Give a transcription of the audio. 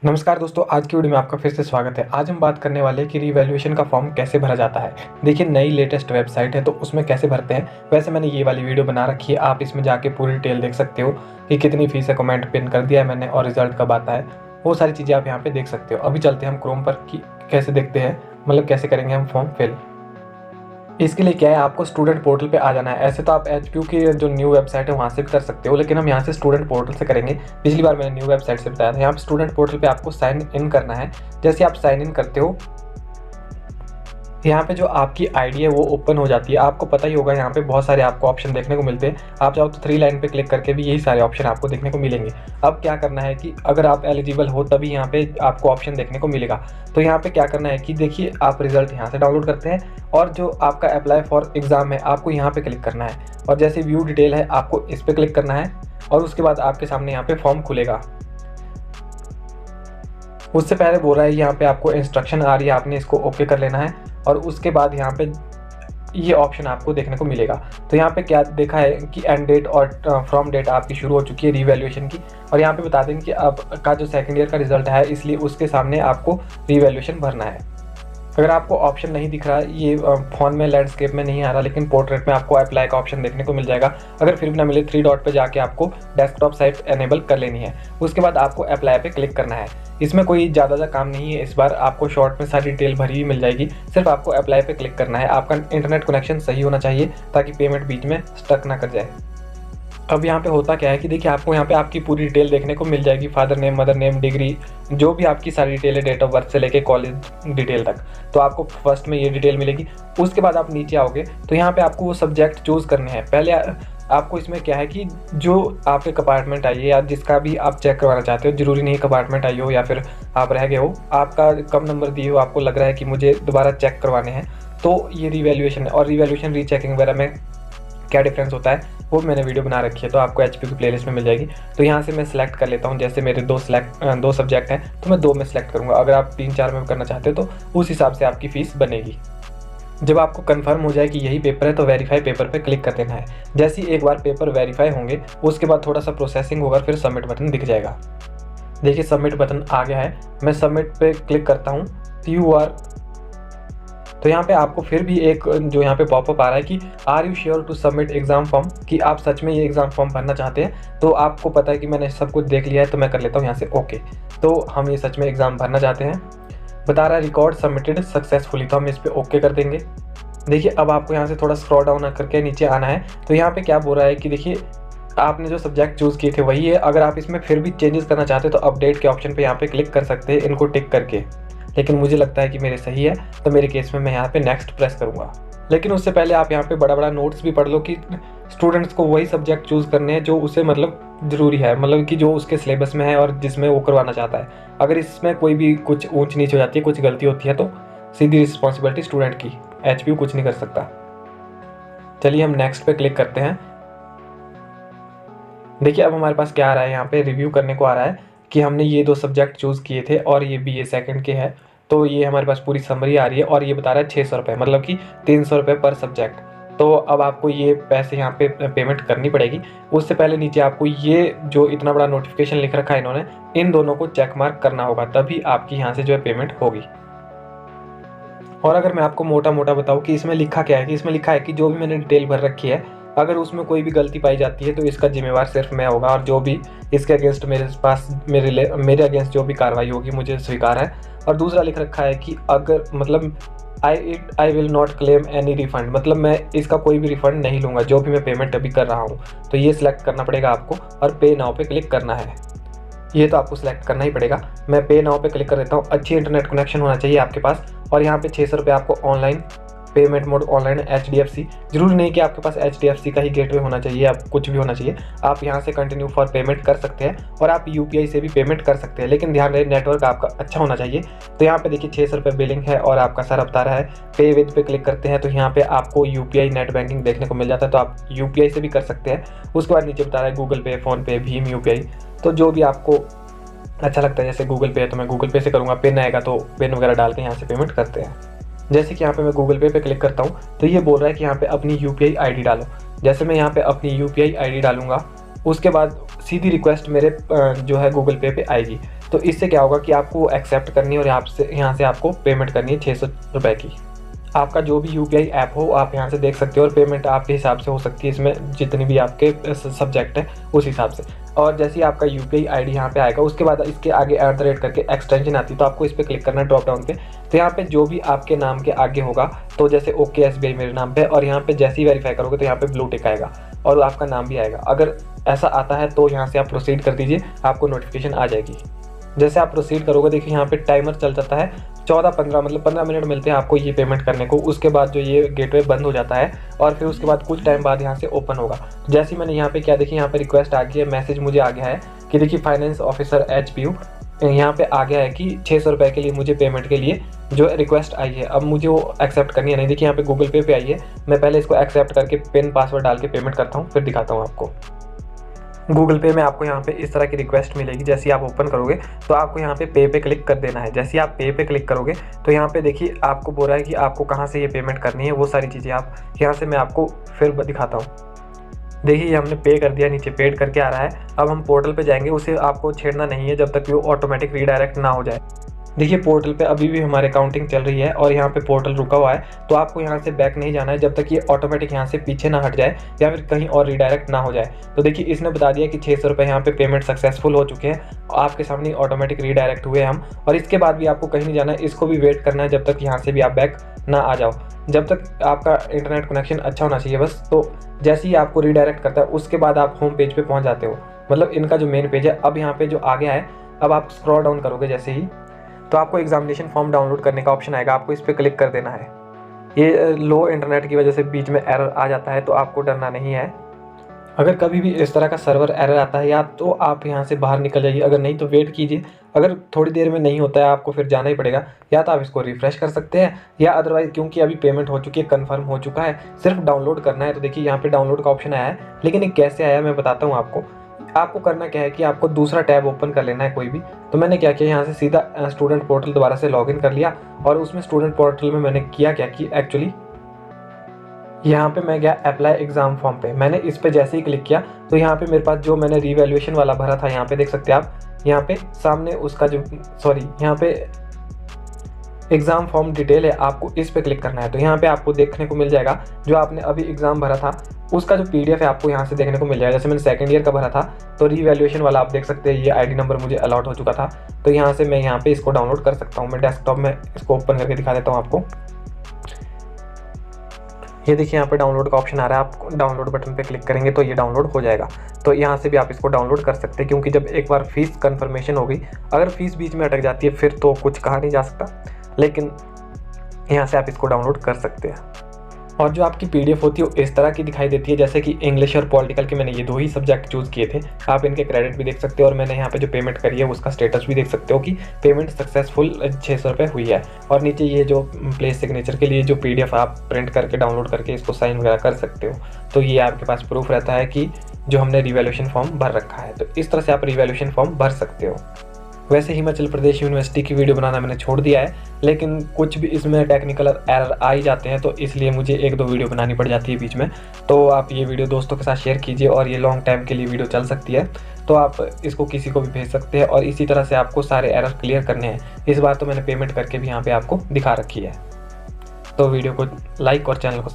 नमस्कार दोस्तों, आज की वीडियो में आपका फिर से स्वागत है। आज हम बात करने वाले हैं कि रीवैल्यूएशन का फॉर्म कैसे भरा जाता है। देखिए, नई लेटेस्ट वेबसाइट है तो उसमें कैसे भरते हैं। वैसे मैंने ये वाली वीडियो बना रखी है, आप इसमें जाके पूरी डिटेल देख सकते हो कि कितनी फीस है, कमेंट पिन कर दिया है मैंने और रिजल्ट कब आता है, वो सारी चीज़ें आप यहाँ पे देख सकते हो। अभी चलते हैं हम क्रोम पर कि कैसे देखते हैं, मतलब कैसे करेंगे हम फॉर्म फिल। इसके लिए क्या है, आपको स्टूडेंट पोर्टल पे आ जाना है। ऐसे तो आप एचपीयू की जो न्यू वेबसाइट है वहाँ से भी कर सकते हो, लेकिन हम यहाँ से स्टूडेंट पोर्टल से करेंगे। पिछली बार मैंने न्यू वेबसाइट से बताया था। यहाँ पे स्टूडेंट पोर्टल पे आपको साइन इन करना है। जैसे आप साइन इन करते हो, यहाँ पे जो आपकी आईडी है वो ओपन हो जाती है। आपको पता ही होगा, यहाँ पे बहुत सारे आपको ऑप्शन देखने को मिलते हैं। आप चाहो तो 3 लाइन पे क्लिक करके भी यही सारे ऑप्शन आपको देखने को मिलेंगे। अब क्या करना है कि अगर आप एलिजिबल हो तभी यहाँ पे आपको ऑप्शन देखने को मिलेगा। तो यहाँ पे क्या करना है कि देखिए, आप रिजल्ट यहाँ से डाउनलोड करते हैं और जो आपका अप्लाई फॉर एग्जाम है आपको यहाँ पे क्लिक करना है और जैसे व्यू डिटेल है आपको इस पर क्लिक करना है और उसके बाद आपके सामने यहाँ पे फॉर्म खुलेगा। उससे पहले बोल रहा है यहाँ पे आपको इंस्ट्रक्शन आ रही है, आपने इसको ओके कर लेना है और उसके बाद यहाँ पे ये ऑप्शन आपको देखने को मिलेगा। तो यहाँ पे क्या देखा है कि एंड डेट और फ्रॉम डेट आपकी शुरू हो चुकी है रीवैल्यूएशन की। और यहाँ पे बता देंगे कि अब का जो सेकंड ईयर का रिजल्ट है, इसलिए उसके सामने आपको रीवैल्यूएशन भरना है। अगर आपको ऑप्शन नहीं दिख रहा, ये फ़ोन में लैंडस्केप में नहीं आ रहा, लेकिन पोर्ट्रेट में आपको अप्लाई का ऑप्शन देखने को मिल जाएगा। अगर फिर भी ना मिले, 3 डॉट पे जाके आपको डेस्कटॉप साइट एनेबल कर लेनी है। उसके बाद आपको अप्लाई पे क्लिक करना है। इसमें कोई ज़्यादा काम नहीं है, इस बार आपको शॉर्ट में सारी डिटेल भरी हुई मिल जाएगी। सिर्फ आपको अप्लाई पे क्लिक करना है। आपका इंटरनेट कनेक्शन सही होना चाहिए ताकि पेमेंट बीच में स्टक ना कर जाए। अब यहाँ पे होता क्या है कि देखिए, आपको यहाँ पे आपकी पूरी डिटेल देखने को मिल जाएगी। Father name, mother name, degree, जो भी आपकी सारी डिटेल है, डेट ऑफ बर्थ से लेके कॉलेज डिटेल तक। तो आपको फर्स्ट में ये डिटेल मिलेगी। उसके बाद आप नीचे आओगे तो यहाँ पे आपको वो सब्जेक्ट चूज़ करने हैं। पहले आपको इसमें क्या है कि जो आपके कंपार्टमेंट आई है या जिसका भी आप चेक करवाना चाहते हो, जरूरी नहीं कंपार्टमेंट आई हो या फिर आप रह गए हो, आपका कम नंबर दिए हो, आपको लग रहा है कि मुझे दोबारा चेक करवाने हैं, तो ये रीवैल्यूएशन है। और रीवैल्यूएशन रीचेकिंग वगैरह में क्या डिफरेंस होता है वो मैंने वीडियो बना रखी है, तो आपको एचपी की प्लेलिस्ट में मिल जाएगी। तो यहाँ से मैं सिलेक्ट कर लेता हूँ। जैसे मेरे 2 सब्जेक्ट हैं तो मैं 2 में सिलेक्ट करूँगा। अगर आप 3-4 में करना चाहते हो तो उस हिसाब से आपकी फ़ीस बनेगी। जब आपको कंफर्म हो जाए कि यही पेपर है तो वेरीफाई पेपर पे क्लिक कर देना है। जैसे ही एक बार पेपर वेरीफाई होंगे उसके बाद थोड़ा सा प्रोसेसिंग होगा, फिर सबमिट बटन दिख जाएगा। देखिए, सबमिट बटन आ गया है। मैं सबमिट पे क्लिक करता हूँ तो यहाँ पे आपको फिर भी एक जो यहाँ पे पॉपअप आ रहा है कि are you sure to submit exam form, कि आप सच में ये एग्जाम फॉर्म भरना चाहते हैं। तो आपको पता है कि मैंने सब कुछ देख लिया है, तो मैं कर लेता हूँ यहाँ से ओके। तो हम ये सच में एग्जाम भरना चाहते हैं। बता रहा है रिकॉर्ड सबमिटेड सक्सेसफुली, तो हम इस पर ओके कर देंगे। देखिए, अब आपको यहाँ से थोड़ा स्क्रॉल डाउन करके नीचे आना है। तो यहाँ पे क्या बोल रहा है कि देखिए, आपने जो सब्जेक्ट चूज़ किए थे वही है। अगर आप इसमें फिर भी चेंजेस करना चाहते हैं तो अपडेट के ऑप्शन पे यहाँ पे क्लिक कर सकते हैं, इनको टिक करके। लेकिन मुझे लगता है कि मेरे सही है, तो मेरे केस में मैं यहाँ पे नेक्स्ट प्रेस करूँगा। लेकिन उससे पहले आप यहाँ पे बड़ा नोट्स भी पढ़ लो कि स्टूडेंट्स को वही सब्जेक्ट चूज़ करने हैं जो उसे मतलब ज़रूरी है, मतलब कि जो उसके सिलेबस में है और जिसमें वो करवाना चाहता है। अगर इसमें कोई भी कुछ ऊंच नीच हो जाती है, कुछ गलती होती है, तो सीधी रिस्पॉन्सिबिलिटी स्टूडेंट की, एचपीयू कुछ नहीं कर सकता। चलिए हम नेक्स्ट पे क्लिक करते हैं। देखिए, अब हमारे पास क्या आ रहा है, यहाँ पे रिव्यू करने को आ रहा है कि हमने ये 2 सब्जेक्ट चूज़ किए थे और ये बीए सेकंड के हैं। तो ये हमारे पास पूरी समरी आ रही है और ये बता रहा है 600 रुपये, मतलब कि 300 रुपये पर सब्जेक्ट। तो अब आपको ये पैसे यहाँ पे पेमेंट करनी पड़ेगी। उससे पहले नीचे आपको ये जो इतना बड़ा नोटिफिकेशन लिख रखा है इन्होंने, इन दोनों को चेक मार्क करना होगा, तभी आपकी यहाँ से जो है पेमेंट होगी। और अगर मैं आपको मोटा बताऊँ कि इसमें लिखा क्या है, कि इसमें लिखा है कि जो भी मैंने डिटेल भर रखी है, अगर उसमें कोई भी गलती पाई जाती है तो इसका जिम्मेवार सिर्फ मैं होगा, और जो भी इसके अगेंस्ट मेरे अगेंस्ट जो भी कार्रवाई होगी मुझे स्वीकार है। और दूसरा लिख रखा है कि अगर मतलब I will not claim any refund, मतलब मैं इसका कोई भी रिफंड नहीं लूँगा जो भी मैं पेमेंट अभी कर रहा हूँ। तो ये सिलेक्ट करना पड़ेगा आपको और पे नाउ पे क्लिक करना है। ये तो आपको सिलेक्ट करना ही पड़ेगा। मैं पे नाउ पे क्लिक कर देता हूँ। अच्छी इंटरनेट कनेक्शन होना चाहिए आपके पास। और यहाँ पे 600 रुपये आपको online payment mode, online HDFC, जरूरी नहीं कि आपके पास HDFC का ही गेटवे होना चाहिए, आप कुछ भी होना चाहिए। आप यहाँ से कंटिन्यू फॉर पेमेंट कर सकते हैं और आप UPI से भी पेमेंट कर सकते हैं, लेकिन ध्यान रहे नेटवर्क आपका अच्छा होना चाहिए। तो यहाँ पे देखिए 600 रुपये बिलिंग है और आपका सारा बता रहा है। पे विद पे क्लिक करते हैं तो यहाँ पे आपको UPI नेट बैंकिंग देखने को मिल जाता है, तो आप UPI से भी कर सकते हैं। उसके बाद नीचे बता रहा है गूगल पे, फ़ोन पे, भीम UPI, तो जो भी आपको अच्छा लगता है। जैसे गूगल पे है तो मैं गूगल पे से करूँगा, पिन आएगा तो पिन वगैरह डाल के यहाँ से पेमेंट करते हैं। जैसे कि यहाँ पे मैं गूगल पे क्लिक करता हूँ तो ये बोल रहा है कि यहाँ पे अपनी UPI ID डालो। जैसे मैं यहाँ पे अपनी UPI ID डालूंगा, उसके बाद सीधी रिक्वेस्ट मेरे जो है गूगल पे आएगी। तो इससे क्या होगा कि आपको वो एक्सेप्ट करनी है और यहाँ से आपको पेमेंट करनी है 600 रुपये की। आपका जो भी यूपीआई ऐप हो आप यहाँ से देख सकते हो और पेमेंट आपके हिसाब से हो सकती है, इसमें जितनी भी आपके सब्जेक्ट है उस हिसाब से। और जैसे ही आपका यूपीआई आईडी यहाँ पे आएगा उसके बाद इसके आगे @ करके एक्सटेंशन आती है, तो आपको इस पर क्लिक करना है ड्रॉप डाउन पे। तो यहाँ पे जो भी आपके नाम के आगे होगा, तो जैसे ओके SBI मेरे नाम पे, और यहाँ पे जैसे ही वेरीफाई करोगे तो यहाँ पे ब्लू टिक आएगा और आपका नाम भी आएगा। अगर ऐसा आता है तो यहाँ से आप प्रोसीड कर दीजिए, आपको नोटिफिकेशन आ जाएगी। जैसे आप प्रोसीड करोगे देखिए यहाँ पे टाइमर चल जाता है 14-15 मतलब 15 मिनट मिलते हैं आपको ये पेमेंट करने को। उसके बाद जो ये गेटवे बंद हो जाता है और फिर उसके बाद कुछ टाइम बाद यहाँ से ओपन होगा। जैसे ही मैंने यहाँ पे क्या देखिए यहाँ पे रिक्वेस्ट आ गई है, मैसेज मुझे आ गया है कि देखिए फाइनेंस ऑफिसर HPU यहाँ पे आ गया है कि 600 रुपये के लिए मुझे पेमेंट के लिए जो रिक्वेस्ट आई है, अब मुझे वो एक्सेप्ट करनी है। नहीं देखिए यहाँ पे गूगल पे आई है, मैं पहले इसको एक्सेप्ट करके पिन पासवर्ड डाल के पेमेंट करता हूँ, फिर दिखाता हूँ आपको। गूगल पे में आपको यहाँ पे इस तरह की रिक्वेस्ट मिलेगी। जैसे ही आप ओपन करोगे तो आपको यहाँ पे पे क्लिक कर देना है। जैसे ही आप पे क्लिक करोगे तो यहाँ पे देखिए आपको बोल रहा है कि आपको कहाँ से ये पेमेंट करनी है, वो सारी चीज़ें आप यहाँ से मैं आपको फिर दिखाता हूँ। देखिए ये हमने पे कर दिया, नीचे पेड करके आ रहा है। अब हम पोर्टल पे जाएंगे, उसे आपको छेड़ना नहीं है जब तक कि वो ऑटोमेटिक रीडायरेक्ट ना हो जाए। देखिए पोर्टल पे अभी भी हमारे काउंटिंग चल रही है और यहाँ पे पोर्टल रुका हुआ है, तो आपको यहाँ से बैक नहीं जाना है जब तक ये ऑटोमेटिक यहाँ से पीछे ना हट जाए या फिर कहीं और रीडायरेक्ट ना हो जाए। तो देखिए इसने बता दिया कि 600 रुपये यहाँ पे पेमेंट सक्सेसफुल हो चुके हैं, आपके सामने ऑटोमेटिक रीडायरेक्ट हुए हम। और इसके बाद भी आपको कहीं नहीं जाना है, इसको भी वेट करना है जब तक यहाँ से भी आप बैक ना आ जाओ, जब तक आपका इंटरनेट कनेक्शन अच्छा होना चाहिए बस। तो जैसे ही आपको रीडायरेक्ट करता है उसके बाद आप होम पेज पे पहुंच जाते हो, मतलब इनका जो मेन पेज है। अब यहाँ पे जो आ गया है, अब आप स्क्रॉल डाउन करोगे जैसे ही, तो आपको एग्जामिनेशन फॉर्म डाउनलोड करने का ऑप्शन आएगा, आपको इस पर क्लिक कर देना है। ये लो इंटरनेट की वजह से बीच में एरर आ जाता है, तो आपको डरना नहीं है। अगर कभी भी इस तरह का सर्वर एरर आता है या तो आप यहाँ से बाहर निकल जाइए, अगर नहीं तो वेट कीजिए। अगर थोड़ी देर में नहीं होता है आपको फिर जाना ही पड़ेगा, या तो आप इसको रिफ्रेश कर सकते हैं या अदरवाइज, क्योंकि अभी पेमेंट हो चुकी है, कंफर्म हो चुका है, सिर्फ डाउनलोड करना है। तो देखिए यहाँ पे डाउनलोड का ऑप्शन आया है, लेकिन ये कैसे आया मैं बताता हूँ आपको। आपको करना क्या है कि आपको दूसरा टैब ओपन कर लेना है कोई भी। तो मैंने क्या किया, यहाँ से सीधा स्टूडेंट पोर्टल दोबारा से लॉगिन कर लिया और उसमें स्टूडेंट पोर्टल में मैंने किया क्या कि एक्चुअली यहाँ पे मैं गया अप्लाई एग्जाम फॉर्म पे। मैंने इस पे जैसे ही क्लिक किया तो यहाँ पे मेरे पास जो मैंने रीवैल्यूएशन वाला भरा था, यहाँ पे देख सकते हैं आप, यहाँ पे सामने उसका जो यहाँ पे एग्जाम फॉर्म डिटेल है, आपको इस पे क्लिक करना है। तो यहाँ पे आपको देखने को मिल जाएगा जो आपने अभी एग्जाम भरा था उसका जो PDF है आपको यहाँ से देखने को मिल जाएगा। जैसे मैंने सेकंड ईयर का भरा था तो रीवैल्यूएशन वाला आप देख सकते हैं, ये ID नंबर मुझे अलॉट हो चुका था। तो यहाँ से मैं यहाँ पे इसको डाउनलोड कर सकता हूँ। मैं डेस्कटॉप में इसको ओपन करके दिखा देता हूँ आपको। ये देखिए यहाँ पे डाउनलोड का ऑप्शन आ रहा है, आप डाउनलोड बटन पे क्लिक करेंगे तो ये डाउनलोड हो जाएगा। तो यहाँ से भी आप इसको डाउनलोड कर सकते हैं, क्योंकि जब एक बार फीस कंफर्मेशन हो गई, अगर फीस बीच में अटक जाती है फिर तो कुछ कहा नहीं जा सकता, लेकिन यहाँ से आप इसको डाउनलोड कर सकते हैं। और जो आपकी PDF होती है वो इस तरह की दिखाई देती है, जैसे कि इंग्लिश और पॉलिटिकल के मैंने ये 2 ही सब्जेक्ट चूज़ किए थे। आप इनके क्रेडिट भी देख सकते हो और मैंने यहाँ पे जो पेमेंट करी है उसका स्टेटस भी देख सकते हो कि पेमेंट सक्सेसफुल 600 रुपये हुई है। और नीचे ये जो प्लेस सिग्नेचर के लिए जो PDF आप प्रिंट करके डाउनलोड करके इसको साइन वगैरह कर सकते हो, तो ये आपके पास प्रूफ रहता है कि जो हमने रिवैल्यूएशन फॉर्म भर रखा है। तो इस तरह से आप रिवैल्यूएशन फॉर्म भर सकते हो। वैसे हिमाचल प्रदेश यूनिवर्सिटी की वीडियो बनाना मैंने छोड़ दिया है, लेकिन कुछ भी इसमें टेक्निकल एरर आ ही जाते हैं, तो इसलिए मुझे 1-2 वीडियो बनानी पड़ जाती है बीच में। तो आप ये वीडियो दोस्तों के साथ शेयर कीजिए, और ये लॉन्ग टाइम के लिए वीडियो चल सकती है, तो आप इसको किसी को भी भेज सकते हैं। और इसी तरह से आपको सारे एरर क्लियर करने हैं। इस बार तो मैंने पेमेंट करके भी यहाँ पे आपको दिखा रखी है। तो वीडियो को लाइक और चैनल को